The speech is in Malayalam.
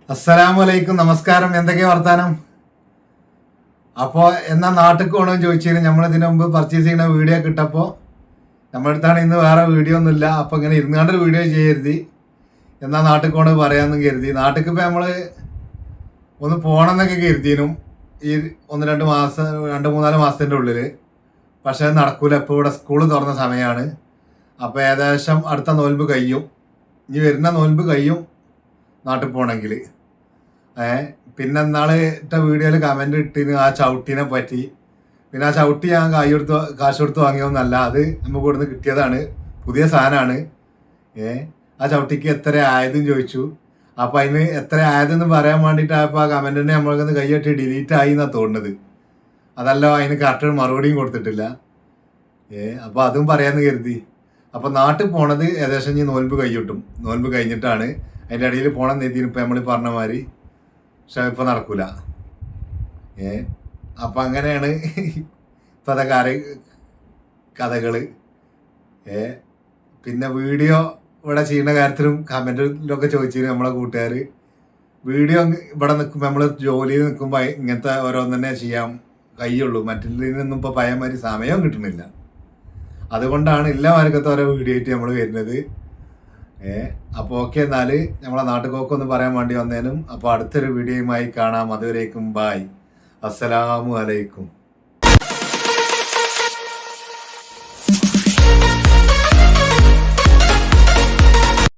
അസ്സലാമലൈക്കും, നമസ്കാരം. എന്തൊക്കെയാ വർത്താനം? അപ്പോൾ എന്നാ നാട്ടിൽ പോകണമെന്ന് ചോദിച്ചു. നമ്മൾ ഇതിനു മുമ്പ് പർച്ചേസ് ചെയ്യുന്ന വീഡിയോ കിട്ടപ്പോൾ നമ്മുടെ അടുത്താണ് ഇന്ന് വേറെ വീഡിയോ ഒന്നുമില്ല. അപ്പോൾ ഇങ്ങനെ ഇരുന്നാണ്ടൊരു വീഡിയോ ചെയ്യരുത്, എന്നാ നാട്ടിൽ പോകണമെന്ന് പറയാമെന്നും കരുതി. നാട്ടിൽ ഇപ്പോൾ നമ്മൾ ഒന്ന് പോകണം എന്നൊക്കെ കരുതിനും ഈ 2-3 മാസത്തിൻ്റെ ഉള്ളിൽ. പക്ഷേ അത് നടക്കൂല. ഇപ്പോൾ ഇവിടെ സ്കൂൾ തുറന്ന സമയമാണ്. അപ്പോൾ ഏകദേശം അടുത്ത നോൽമ്പ് കഴിയും, ഇനി വരുന്ന നോൽമ്പ് കഴിയും നാട്ടിൽ പോകണമെങ്കിൽ. പിന്നെ നാളെ ഇട്ട വീഡിയോയിൽ കമൻറ്റ് ഇട്ടിന് ആ ചവിട്ടിനെ പറ്റി. പിന്നെ ആ ചവിട്ടി ഞാൻ കാശ് കൊടുത്ത് വാങ്ങിയൊന്നല്ല, അത് നമുക്ക് ഇവിടുന്ന് കിട്ടിയതാണ്, പുതിയ സാധനമാണ്. ആ ചവിട്ടിക്ക് എത്ര ആയതെന്ന് ചോദിച്ചു. അപ്പോൾ അതിന് എത്ര ആയതെന്ന് പറയാൻ വേണ്ടിയിട്ടായപ്പോൾ ആ കമൻറ്റിനെ നമ്മൾക്കൊന്ന് കൈയ്യട്ടി ഡിലീറ്റ് ആയി എന്നാണ് തോന്നുന്നത്. അതല്ല, അതിന് കറക്റ്റ് മറുപടിയും കൊടുത്തിട്ടില്ല. അപ്പോൾ അതും പറയാമെന്ന് കരുതി. അപ്പോൾ നാട്ടിൽ പോണത് ഏകദേശം ഇനി നോൽമ്പ് കഴിയിട്ടും, നോൽമ്പ് കഴിഞ്ഞിട്ടാണ്. അതിൻ്റെ ഇടയിൽ പോകണം എന്നെത്തിനും ഇപ്പം നമ്മൾ പറഞ്ഞ മാതിരി. പക്ഷെ ഇപ്പം നടക്കൂല. അപ്പം അങ്ങനെയാണ് ഇപ്പോഴത്തെ കഥകൾ. പിന്നെ വീഡിയോ ഇവിടെ ചെയ്യുന്ന കാര്യത്തിലും കമൻറ്റിലൊക്കെ ചോദിച്ചിരുന്നു നമ്മളെ കൂട്ടുകാർ. വീഡിയോ ഇവിടെ നിൽക്കുമ്പോൾ, നമ്മൾ ജോലിയിൽ നിൽക്കുമ്പോൾ ഇങ്ങനത്തെ ഓരോന്നെ ചെയ്യാൻ കഴിയുള്ളൂ. മറ്റുള്ളതിൽ നിന്നും ഇപ്പോൾ പഴയമാതിരി സമയവും കിട്ടുന്നില്ല. അതുകൊണ്ടാണ് എല്ലാ മാർഗത്തെ ഓരോ വീഡിയോ ആയിട്ട് നമ്മൾ വരുന്നത്. അപ്പോൾ ഓക്കെ, എന്നാൽ നമ്മളെ നാട്ടുകോക്കെ ഒന്ന് പറയാൻ വേണ്ടി വന്നേനും. അപ്പോൾ അടുത്തൊരു വീഡിയോയുമായി കാണാം. അതുവരേക്കും ബായ്, അസ്സലാമു അലൈക്കും.